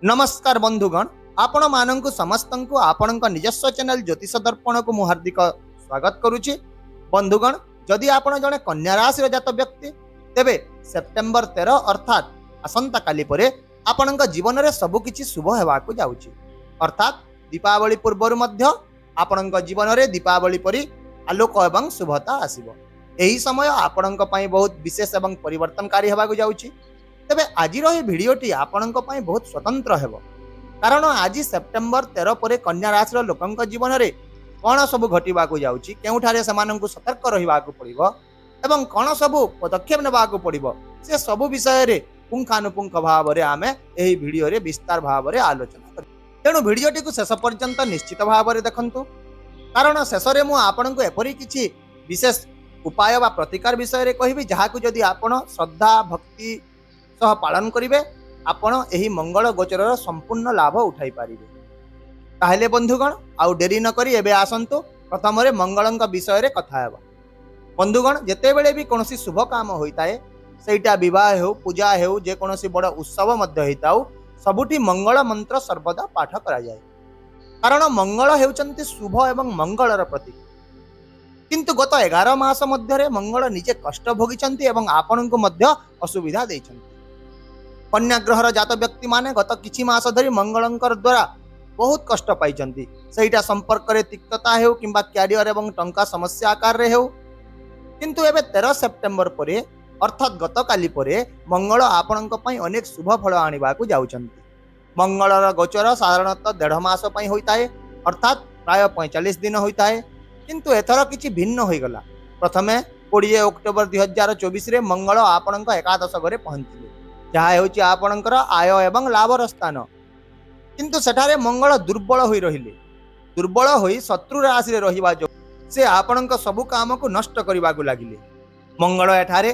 नमस्कार बंधुगण, आपण मानंकु समस्तंकु आपणक निजस्व चैनल ज्योतिष दर्पण को मु हार्दिक स्वागत करुछि। बंधुगण, जदि आपण जने कन्या राशि जात व्यक्ति तेबे सेप्टेम्बर 13 अर्थात आसंता काली परे आपणक जीवन रे सब किछि शुभ हेबाकु जाउछि। अर्थात दीपावली पूर्व मध्य आपणक जीवन रे दीपावली परि आलोक एवं शुभता आसीबो। एही समय आपणक पई बहुत विशेष एवं परिवर्तनकारी हेबाकु जाउछि। तेबे आजिर ए भिडियोटी आपणक पई बहुत स्वतंत्र हेबो, कारण आज सेप्टेम्बर 13 परे कन्या राशि लोकंक जीवन रे कौन सब घटिबाकु जाउछि, केउठारे समानंकु सतर्क रहिबाकु पड़िबो एवं कौन सब पदक्षेप नेबाकु पड़िबो, से सब विषय रे पुंखानुपुंख भाव रे आमे एही भिडियो रे विस्तार भाव रे आलोचना करी। तेणु भिडियोटी को शेष पर्यंत निश्चित भाव रे देखंतु, कारण शेष रे मु आपणंकु एपरि किछि विशेष उपाय वा प्रतिकार विषय रे कहिबि, जहाकु जदि आपण श्रद्धा भक्ति सह पालन करिवे आपण एही मंगल गोचरर संपूर्ण लाभ उठाई पारिबे। ताहेले बंधुगण, आउ डेरी न करी एबे आसंतु प्रथम रे मंगलंक विषय रे कथा हेबा। बंधुगण, जेते बेले भी कोनोसी शुभ काम होइताए, सेटा विवाह हेउ, पूजा हेउ, जे कोनोसी बड़ उत्सव मध्य हेताउ, सबुठी मंगल मंत्र सर्वदा पाठ करा जाय, कारण मंगल हेउचंती शुभ एवं मंगलर प्रतीक। किंतु गत 11 मास मध्य मंगल निजे कष्ट भोगिचंती एवं आपनकु मध्य असुविधा देइचंती। कन्या ग्रहर जात व्यक्ति माने गत किछि मास धरी मंगलंकर द्वारा बहुत कष्ट पाइचंती। सेटा संपर्क रे तिक्तता हेउ किंबा क्यारियर एवं टंका समस्या आकार रे हेउ। किंतु एबे 13 सेप्टेम्बर परे अर्थात गत काली परे मंगल आपनक पई अनेक शुभ फल आनिबाकु जाउचंती। मंगलर गोचर साधारणतः 1.5 मास पई होइताए, अर्थात प्राय 45 दिन होइताए। किंतु एथर किछि भिन्न होई गला। प्रथमे 20 अक्टोबर 2024 रे मंगल आपनक एकादश घरे पहुंचिले, जहा हेउची आपनकर आय एवं लाभर स्थान। किंतु सेठारे मंगल दुर्बल होई रहिले। दुर्बल होई शत्रु राशि रे रहिबा जो से आपनक सब काम को नष्ट करिबाकु लागिले। मंगल एठारे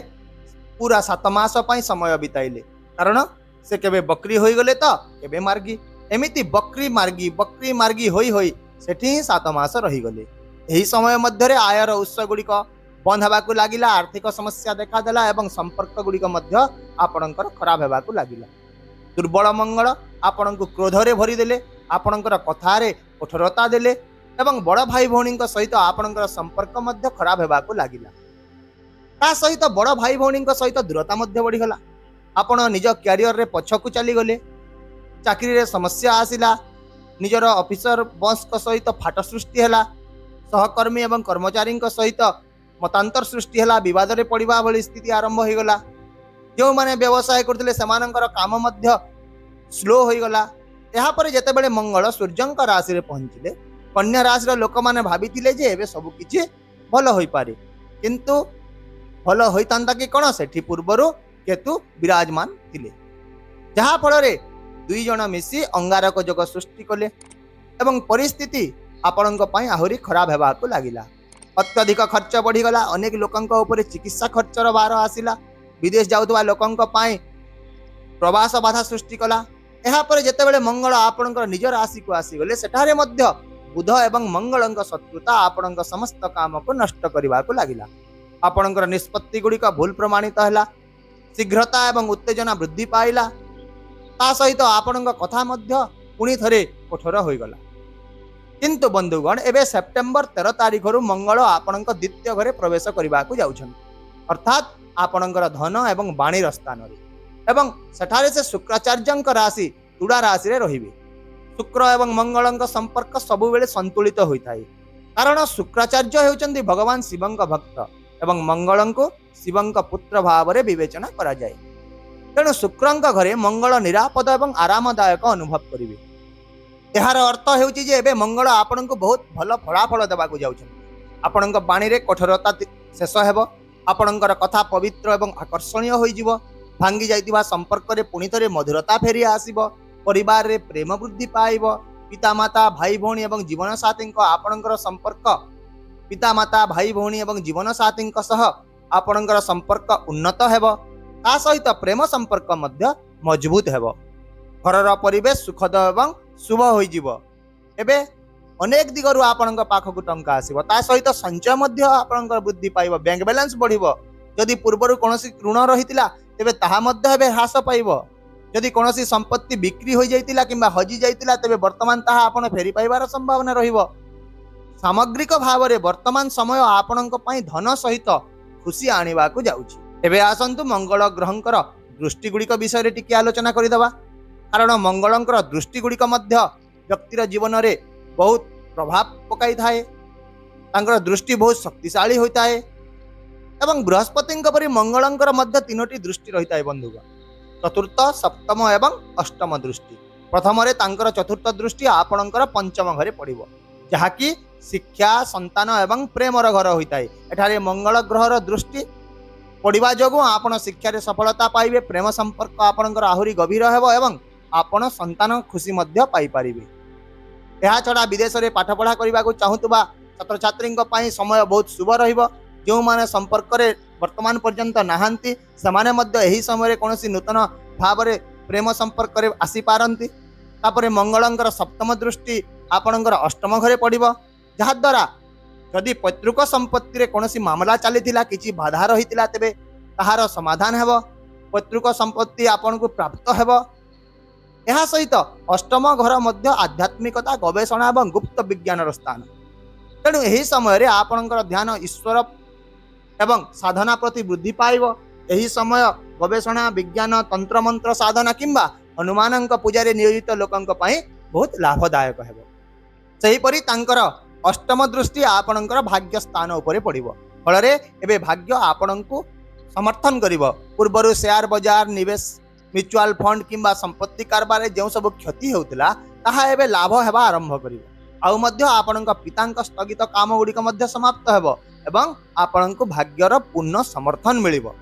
पूरा 7 मास पई समय बिताइले, कारण से केबे बकरी होई गले तो केबे मार्गी, एमिति बकरी मार्गी होई होई सेठी 7 मास रही गले। एही समय मध्य रे आयर उत्स गुड़िक बंद हेबाकु लागिला, आर्थिक समस्या देखा देला एवं संपर्क गुड़िक मध्य आपणकर खराब हेबाकु लागिला। दुर्बल मंगल आपणकु क्रोध रे भरी देले, आपणकर कथा रे कठोरता देले एवं बड़ भाई भौणी सहित आपणकर संपर्क मध्य खराब हेबाकु लागिला। ता सहित बड़ भाई भौणी सहित दूरता मध्य बढ़ी गला। आपण निज क्यारियर रे पछकु चली गले, चाकरी रे समस्या आसिला, निजर ऑफिसर बॉस सहित फाट सृष्टि हैला, सहकर्मी एवं कर्मचारी सहित मतांतर सृष्टि हैला, विवाद रे पड़िबा भली स्थिति आरंभ होई गला। जो माने व्यवसाय करथिले सेमानंकर काम मध्य स्लो होई गला। एहा परे जेतेबेले मंगल सूर्यंक राशि रे पहुंचिले, कन्या राशि रे लोक माने भाबिथिले जे एबे सब किछि भलो होई पारे, किंतु भलो होइतांता कि कोन, सेठी पूर्वरु केतु विराजमान थिले, जहा फल रे दुई जण मिसी अंगारक जोग सृष्टि कले एवं परिस्थिति आपणक पई आहुरी खराब हेबाकु लागिला। अत्यधिक खर्च बढ़ी गला। अनेक लोकंक ऊपर चिकित्सा खर्चर भार आसिला। विदेश जाउतबा लोकंक पई प्रवास बाधा सृष्टि कला। एहा परे जेतेबेले मंगल आपणकर निज राशि को आसी गले, सेठारे मध्य बुध एवं मंगलंक शत्रुता आपणक समस्त काम को नष्ट करिबाकु लागिला। आपणकर निष्पत्ति गुड़िक भूल प्रमाणित हैला, शीघ्रता एवं उत्तेजना वृद्धि पाइला। ता सहित आपणक कथा मध्य पुणी थरे कठोर होई गला। किंतु बंधुगण, एबे सेप्टेम्बर 13 तारिख रु मंगल आपणक द्वितीय घरे प्रवेश करिबाकु जाउछन, अर्थात आपणकर धन एवं वाणीर स्थान रे, एवं सेठारे से शुक्राचार्यंक राशि तुड़ा राशि रे रहिबे। शुक्र एवं मंगलंक संपर्क सबु बेले संतुलित होइथाय, कारण शुक्राचार्य हेउचंदी भगवान शिवंक भक्त एवं मंगलंको शिवंक पुत्र भाव रे विवेचना करा जाय। तेणु शुक्रंक घरे मंगल निरापद एवं आरामदायक अनुभव करिवे। एहार अर्थ हेउची जे एबे मंगल आपणको बहुत भल फलाफल देबाकु जाउछन। आपणक बाणी रे कठोरता शेष हेबो, आपणकर कथा पवित्र एवं आकर्षणीय होई जिवो, भांगी जाइतिबा संपर्क रे पुणी थरे मधुरता फेरी आसीबो, परिवार रे प्रेम वृद्धि पाइबो, पितामाता भाई भौणी एवं जीवन साथींक आपणकर संपर्क पितामाता भाई भौणी एवं जीवन साथींक सह आपणकर संपर्क उन्नत हेबो। ता सहित प्रेम संपर्क मध्य मजबूत हेबो। घरर परिवेश सुखद एवं शुभ होई जिवो। एबे अनेक दिगरु आपणक पाखकु टंका आसीबो, ता सहित संचय मध्य आपणकर वृद्धि पाइबो, बैंक बैलेंस बढ़िबो। जदि पूर्वरु कोनोसी ऋण रहितिला तेबे ताहा मध्य हेबे ह्रास पाइबो। जदि कौनसी संपत्ति बिक्री हो जाइतिला किंबा हजि जाइतिला तेबे वर्तमान ताहा आपण फेरी पाइबार संभावना रहिबो। सामग्रिक भाव में वर्तमान समय आपणक पई धन सहित खुशी आनिबा को जाउछि। एबे आसंतु मंगल ग्रहंकर दृष्टि गुड़िक विषय टिके आलोचना करदबा, कारण मंगलंकर दृष्टि गुड़िक मध्य व्यक्तिर जीवन में बहुत प्रभाव पकाई थाए। तांकर दृष्टि बहुत शक्तिशाली होता है एवं बृहस्पति परि मंगलंकर मध्य तीनोटी दृष्टि रही है बंधुगण, चतुर्थ सप्तम एवं अष्टम दृष्टि। प्रथम रे तांकर चतुर्थ दृष्टि आपणकर पंचम घरे पड़िबो, जहाँकि शिक्षा संतान एवं प्रेमर घर होता है। एठारे मंगल ग्रहर दृष्टि पड़िबा जोगु आपण शिक्षा सफलता पाइबे, प्रेम संपर्क आपणकर आहुरी गभीर हेबो एवं आपण संतान खुशी मध्य पाई परिबे। एहा छड़ा विदेश में पाठ पढ़ा करने को चाहूबा छात्र छात्री समय बहुत शुभ रहिबो। जो माने संपर्क रे वर्तमान पर्यंत नहांती समाने मध्य एही समय कौन नूतन भाव में प्रेम संपर्क रे आसी पारंती। तापरे मंगलंकर सप्तम दृष्टि आपणकर अष्टम घरे पड़िबो, जहा द्वारा यदि पैतृक संपत्ति रे कौन मामला चलीथिला किछि बाधा रहितिला तेबे ताहार समाधान हेबो, पैतृक संपत्ति आपन को प्राप्त हेबो। यह सहित अष्टम घर मध्य आध्यात्मिकता गवेषणा और गुप्त विज्ञान स्थान। तेणु यही समय आपणकर ध्यान ईश्वर एवं साधना प्रति वृद्धि पाइब। यही समय गवेषणा विज्ञान तंत्र मंत्र साधना किंबा हनुमान पूजा नियोजित लोकंक पई बहुत लाभदायक हेबो। सेहीपरि तांकर अष्टम दृष्टि आपणकर भाग्य स्थान उपरे पड़िबो, फल एबे भाग्य आपणको समर्थन करिबो। पूर्वर शेयर बाजार निवेश म्यूचुअल फंड किंबा संपत्ति कारबार जो सब क्षति होउतिला ताहा एबे लाभ हेबा आरंभ करिवो। आउ मध्य आपणक पितांक स्थगित काम गुड़िक मध्य समाप्त हेबो एवं आपणको भाग्यर पूर्ण समर्थन मिलिबो।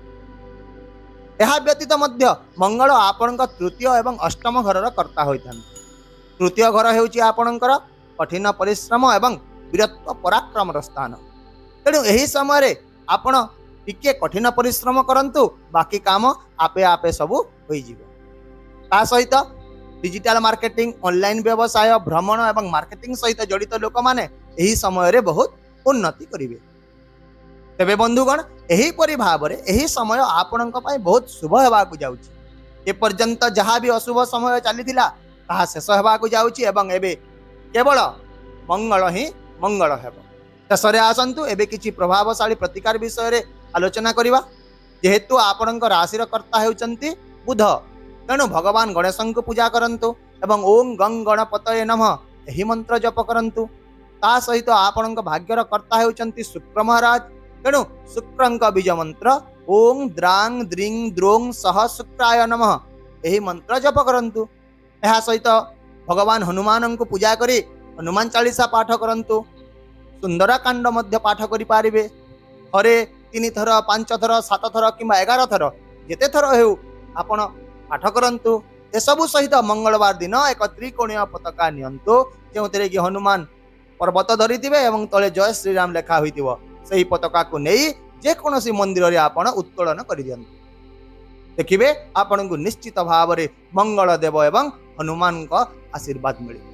एहा व्यतीत मध्य मंगल आपणक तृतीय एवं अष्टम घरर कर्ता होइथाନ୍ତି। तृतीय घर हेउची आपणकर कठिन परिश्रम एवं वीरत्व पराक्रम स्थान। तेणु यही समय आपण टिके कठिन परिश्रम करंतु, बाकी काम आपे आपे सबू हो सहित डिजिटल मार्केटिंग ऑनलाइन व्यवसाय भ्रमण एवं मार्केटिंग सहित जड़ित लोक माने यही समय बहुत उन्नति करिवे। तेबे बंधुगण एहीपरि भाव में यही समय आपणक पई बहुत शुभ हेबाकु जाउछि। ए पर्यंत जहाँ भी अशुभ समय चलीथिला ताहा शेष हेबाकु जाउछि एवं एबे केवल मंगल ही मंगल हेबो। शेषरे आसंतु एबे किछि प्रभावशाली प्रतिकार विषय रे आलोचना करिबा। जेहेतु आपणक राशिर कर्ता हेउचंती बुध, तेणु भगवान गणेश को पूजा करंतु एवं ओं गं गणपतये नमः यही मंत्र जप करंतु। ता सहित आपणक भाग्यर कर्ता हेउचंती शुक्र महाराज, तेणु शुक्रंक बीज मंत्र ओं द्रांग द्रिंग द्रोंग सह शुक्राय नमः यही मंत्र जप करंतु। यह सहित भगवान हनुमान को पूजा करी हनुमान चालीसा पाठ करंतु। सुंदरकांड मध्य पाठ करि पारिबे। हरे 3 थर 5 थर 7 थर किंबा 11 थर जेते थर हेउ आपण पाठ करंतु। एसबु सहित मंगलवार दिन एक त्रिकोणीय पताका नियंतु, जो कि हनुमान पर्वत धरिथिबे एवं तले जय श्रीराम लेखा होइतिबो। सही पताका को नहीं जेकोसी मंदिर रे आपण उत्तोलन करि दियंतु। देखिबे आपण को निश्चित भाव में मंगल देव एवं हनुमान का आशीर्वाद मिले।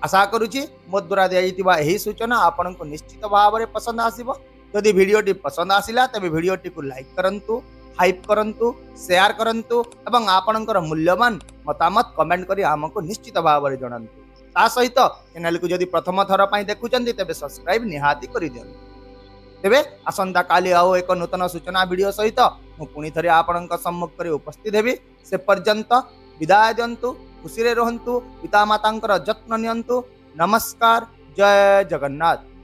आशा करुछि मो द्वारा दिया यही सूचना आपण को निश्चित भाव में पसंद आसिबो। यदि वीडियोटी पसंद आसिला तेबे वीडियोटी को लाइक करंतु, हाइप करंतु, शेयर करंतु एवं आपणकर मूल्यवान मतामत कमेंट करी हमको निश्चित भाव में जणांतु। ता सहित चैनल को यदि प्रथम थर पई देखुचंती तेबे सब्सक्राइब निहाती करि दियंतु। तेबे आसंता काली आओ एक नूतन सूचना वीडियो सहित मु पुणी थरे आपणक सम्मुख करे उपस्थित हेबी। से पर्यंत विदाय दियंतु, खुशी रे रहंतु, पिता मातांकर जत्न नियंतु। नमस्कार, जय जगन्नाथ।